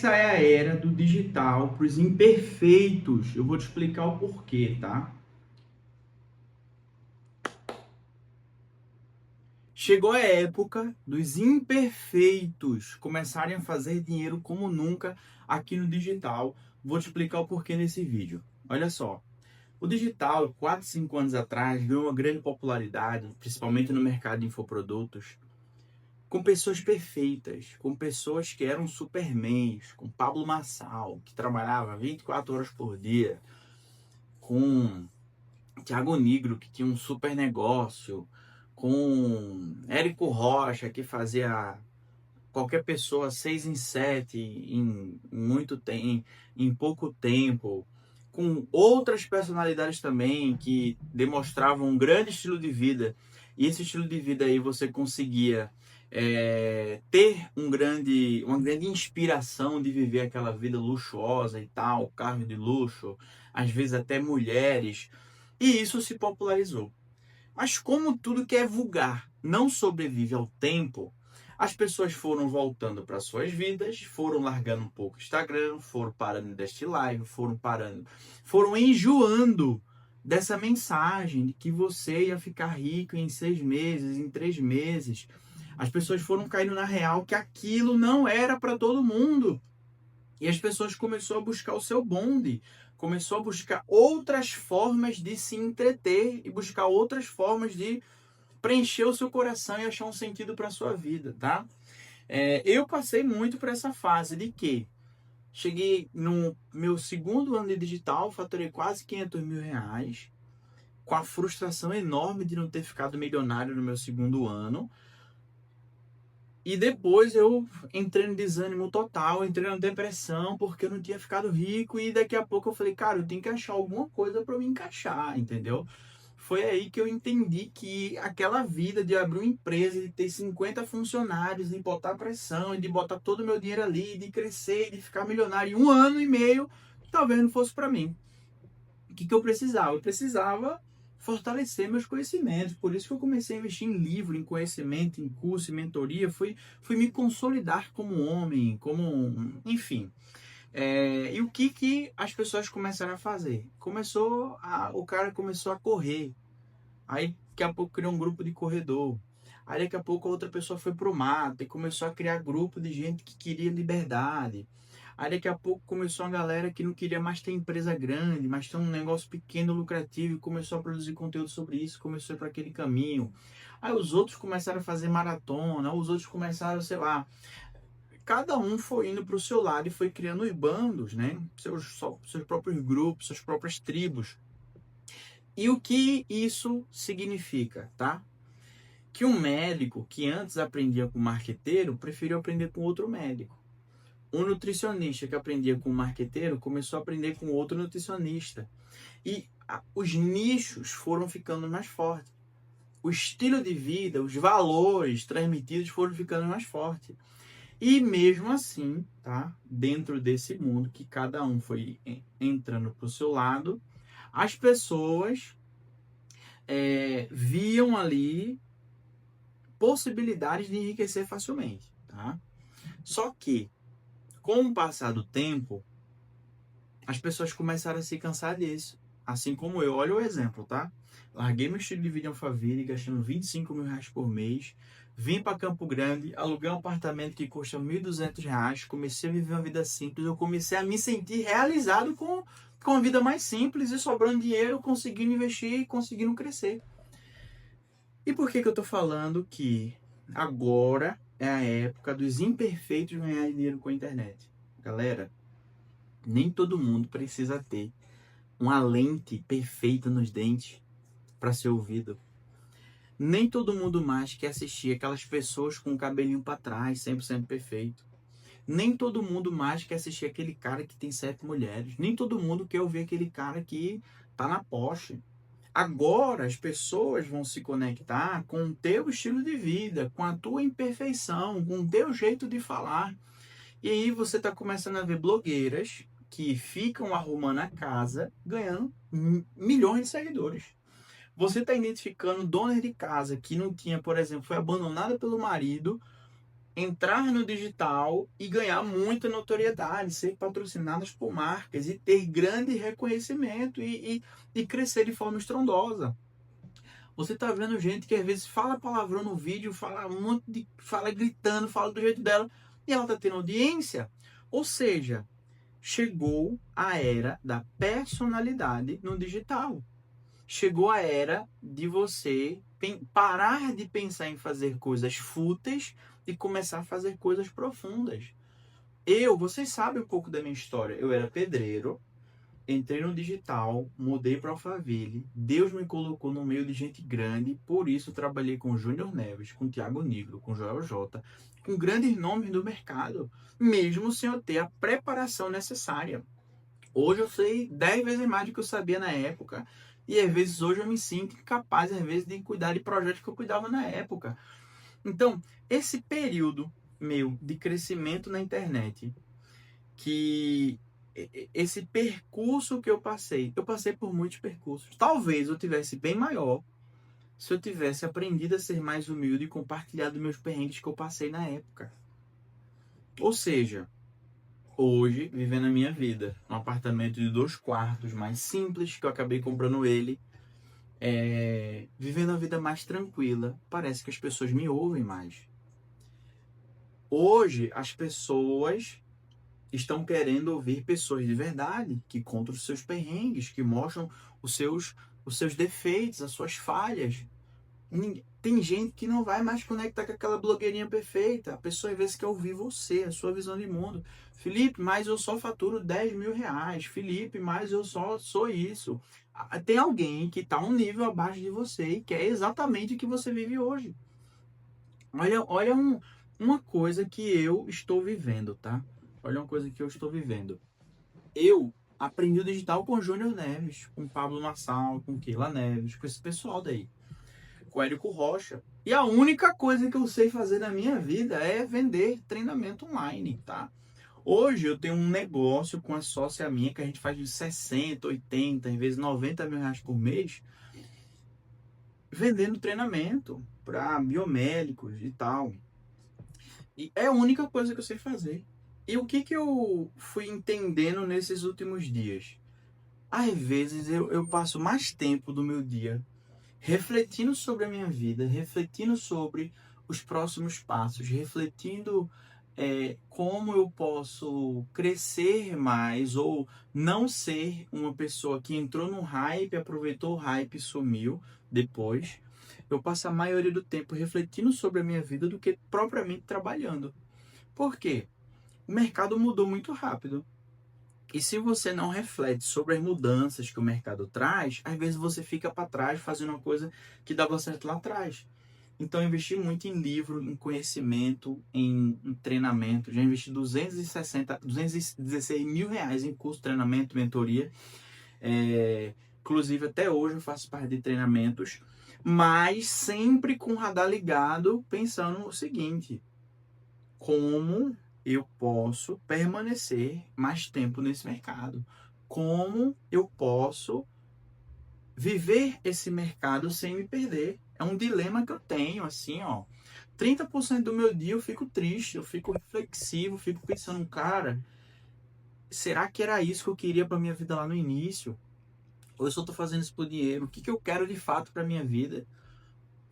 Essa é a era do digital para os imperfeitos. Eu vou te explicar o porquê, tá? Chegou a época dos imperfeitos começarem a fazer dinheiro como nunca aqui no digital. Vou te explicar o porquê nesse vídeo. Olha só, o digital, 4, 5 anos atrás, ganhou uma grande popularidade, principalmente no mercado de infoprodutos, com pessoas perfeitas, com pessoas que eram supermans, com Pablo Marçal, que trabalhava 24 horas por dia, com Thiago Nigro, que tinha um super negócio, com Érico Rocha, que fazia qualquer pessoa 6 em 7 em muito tempo, em pouco tempo, com outras personalidades também que demonstravam um grande estilo de vida. E esse estilo de vida aí você conseguia ter uma grande inspiração de viver aquela vida luxuosa e tal, carro de luxo, às vezes até mulheres. E isso se popularizou. Mas como tudo que é vulgar não sobrevive ao tempo, as pessoas foram voltando para suas vidas, foram largando um pouco o Instagram, foram parando deste live, foram enjoando dessa mensagem de que você ia ficar rico em 6 meses, em 3 meses. As pessoas foram caindo na real que aquilo não era para todo mundo. E as pessoas começaram a buscar o seu bonde, começou a buscar outras formas de se entreter e buscar outras formas de preencher o seu coração e achar um sentido para a sua vida, tá? Eu passei muito por essa fase de que cheguei no meu segundo ano de digital, faturei quase 500 mil reais, com a frustração enorme de não ter ficado milionário no meu segundo ano. E depois eu entrei no desânimo total, entrei na depressão porque eu não tinha ficado rico e daqui a pouco eu falei, cara, eu tenho que achar alguma coisa para me encaixar, entendeu? Foi aí que eu entendi que aquela vida de abrir uma empresa, de ter 50 funcionários, de botar pressão, de botar todo o meu dinheiro ali, de crescer, de ficar milionário em 1 ano e meio, talvez não fosse para mim. O que eu precisava? Eu precisava fortalecer meus conhecimentos. Por isso que eu comecei a investir em livro, em conhecimento, em curso, em mentoria. Fui me consolidar como homem, enfim. E o que as pessoas começaram a fazer? O cara começou a correr. Aí daqui a pouco criou um grupo de corredor. Aí daqui a pouco outra pessoa foi pro mato e começou a criar grupo de gente que queria liberdade. Aí daqui a pouco começou uma galera que não queria mais ter empresa grande, mas ter um negócio pequeno, lucrativo, e começou a produzir conteúdo sobre isso, começou a ir para aquele caminho. Aí os outros começaram a fazer maratona, os outros começaram, sei lá, cada um foi indo para o seu lado e foi criando os bandos, né? Seus próprios grupos, suas próprias tribos. E o que isso significa, tá? Que um médico que antes aprendia com um marqueteiro preferiu aprender com outro médico. Um nutricionista que aprendia com um marqueteiro começou a aprender com outro nutricionista. E os nichos foram ficando mais fortes. O estilo de vida, os valores transmitidos foram ficando mais fortes. E mesmo assim, tá? Dentro desse mundo que cada um foi entrando para o seu lado, as pessoas viam ali possibilidades de enriquecer facilmente, tá? Só que, com o passar do tempo, as pessoas começaram a se cansar disso. Assim como eu. Olha o exemplo, tá? Larguei meu estilo de vida em Alphaville, gastando 25 mil reais por mês. Vim para Campo Grande, aluguei um apartamento que custa 1.200 reais. Comecei a viver uma vida simples. Eu comecei a me sentir realizado com uma vida mais simples e sobrando dinheiro, conseguindo investir e conseguindo crescer. E por que eu tô falando que agora é a época dos imperfeitos ganhar dinheiro com a internet? Galera, nem todo mundo precisa ter uma lente perfeita nos dentes para ser ouvido. Nem todo mundo mais quer assistir aquelas pessoas com o cabelinho para trás, 100% perfeito. Nem todo mundo mais quer assistir aquele cara que tem 7 mulheres. Nem todo mundo quer ouvir aquele cara que tá na Porsche. Agora as pessoas vão se conectar com o teu estilo de vida, com a tua imperfeição, com o teu jeito de falar. E aí você está começando a ver blogueiras que ficam arrumando a casa ganhando milhões de seguidores. Você está identificando donas de casa que não tinha, por exemplo, foi abandonada pelo marido, entrar no digital e ganhar muita notoriedade, ser patrocinadas por marcas e ter grande reconhecimento e crescer de forma estrondosa. Você tá vendo gente que às vezes fala palavrão no vídeo, fala um monte de, fala gritando, fala do jeito dela e ela tá tendo audiência. Ou seja, chegou a era da personalidade no digital. Chegou a era de você parar de pensar em fazer coisas fúteis e começar a fazer coisas profundas. Vocês sabem um pouco da minha história. Eu era pedreiro, entrei no digital, mudei para Alphaville. Deus me colocou no meio de gente grande, por isso trabalhei com Júnior Neves, com Thiago Nigro, com Joel J, com grandes nomes do mercado, mesmo sem eu ter a preparação necessária. Hoje eu sei 10 vezes mais do que eu sabia na época. E às vezes hoje eu me sinto incapaz, às vezes, de cuidar de projetos que eu cuidava na época. Então, esse período meu de crescimento na internet, que esse percurso que eu passei por muitos percursos. Talvez eu tivesse bem maior se eu tivesse aprendido a ser mais humilde e compartilhado meus perrengues que eu passei na época. Ou seja, hoje, vivendo a minha vida, um apartamento de 2 quartos, mais simples, que eu acabei comprando ele, vivendo a vida mais tranquila, parece que as pessoas me ouvem mais. Hoje, as pessoas estão querendo ouvir pessoas de verdade, que contam os seus perrengues, que mostram os seus defeitos, as suas falhas. Tem gente que não vai mais conectar com aquela blogueirinha perfeita. A pessoa às vezes quer ouvir você, a sua visão de mundo. Felipe, mas eu só faturo 10 mil reais. Felipe, mas eu só sou isso. Tem alguém que está um nível abaixo de você e quer exatamente o que você vive hoje. Olha uma coisa que eu estou vivendo, tá? Olha uma coisa que eu estou vivendo. Eu aprendi o digital com o Júnior Neves, com o Pablo Marçal, com o Keila Neves, com esse pessoal daí. Com o Érico Rocha. E a única coisa que eu sei fazer na minha vida é vender treinamento online, tá? Hoje eu tenho um negócio com a sócia minha que a gente faz de 60, 80, às vezes 90 mil reais por mês, vendendo treinamento para biomédicos e tal. E é a única coisa que eu sei fazer. E o que eu fui entendendo nesses últimos dias? Às vezes eu passo mais tempo do meu dia refletindo sobre a minha vida, refletindo sobre os próximos passos, refletindo como eu posso crescer mais ou não ser uma pessoa que entrou no hype, aproveitou o hype e sumiu depois. Eu passo a maioria do tempo refletindo sobre a minha vida do que propriamente trabalhando. Por quê? O mercado mudou muito rápido. E se você não reflete sobre as mudanças que o mercado traz, às vezes você fica para trás fazendo uma coisa que dava certo lá atrás. Então, eu investi muito em livro, em conhecimento, em treinamento. Já investi 216 mil reais em curso, treinamento, mentoria. Inclusive, até hoje eu faço parte de treinamentos, mas sempre com o radar ligado, pensando no seguinte: como eu posso permanecer mais tempo nesse mercado? Como eu posso viver esse mercado sem me perder? É um dilema que eu tenho, assim, ó. 30% do meu dia eu fico triste, eu fico reflexivo, fico pensando, cara, será que era isso que eu queria para minha vida lá no início? Ou eu só tô fazendo isso por dinheiro? O que eu quero de fato para minha vida?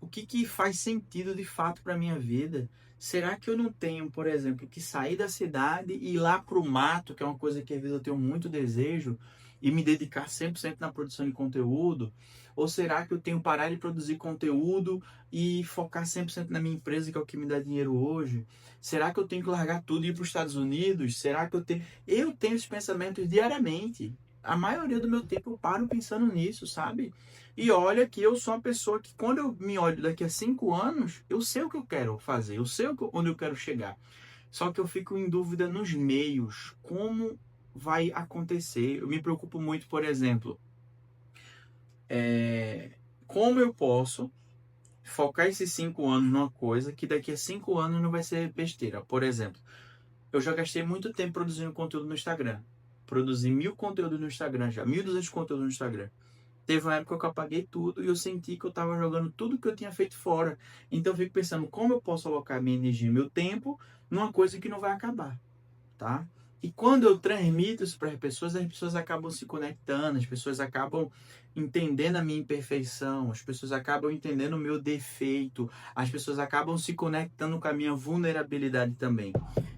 O que faz sentido de fato para minha vida? Será que eu não tenho, por exemplo, que sair da cidade e ir lá para o mato, que é uma coisa que às vezes eu tenho muito desejo, e me dedicar 100% na produção de conteúdo? Ou será que eu tenho que parar de produzir conteúdo e focar 100% na minha empresa, que é o que me dá dinheiro hoje? Será que eu tenho que largar tudo e ir para os Estados Unidos? Será que eu tenho... Eu tenho esses pensamentos diariamente. A maioria do meu tempo eu paro pensando nisso, sabe? E olha que eu sou uma pessoa que, quando eu me olho daqui a 5 anos, eu sei o que eu quero fazer, eu sei onde eu quero chegar. Só que eu fico em dúvida nos meios, como vai acontecer. Eu me preocupo muito, por exemplo, como eu posso focar esses 5 anos numa coisa que daqui a 5 anos não vai ser besteira. Por exemplo, eu já gastei muito tempo produzindo conteúdo no Instagram. Produzi 1.000 conteúdos no Instagram já, 1.200 conteúdos no Instagram. Teve uma época que eu apaguei tudo e eu senti que eu estava jogando tudo que eu tinha feito fora. Então eu fico pensando como eu posso alocar minha energia e meu tempo numa coisa que não vai acabar, tá? E quando eu transmito isso para as pessoas acabam se conectando, as pessoas acabam entendendo a minha imperfeição, as pessoas acabam entendendo o meu defeito, as pessoas acabam se conectando com a minha vulnerabilidade também.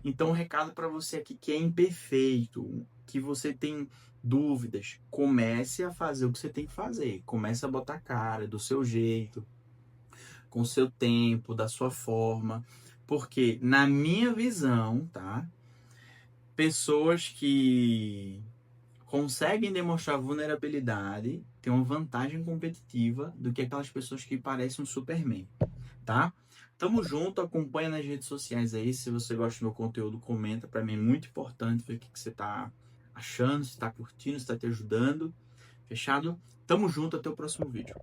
Então, um recado para você aqui que é imperfeito, que você tem dúvidas, comece a fazer o que você tem que fazer. Comece a botar cara do seu jeito, com o seu tempo, da sua forma. Porque, na minha visão, tá? Pessoas que conseguem demonstrar vulnerabilidade têm uma vantagem competitiva do que aquelas pessoas que parecem um Superman, tá? Tamo junto, acompanha nas redes sociais aí. Se você gosta do meu conteúdo, comenta. Para mim é muito importante ver o que você tá achando, se tá curtindo, se tá te ajudando. Fechado? Tamo junto, até o próximo vídeo.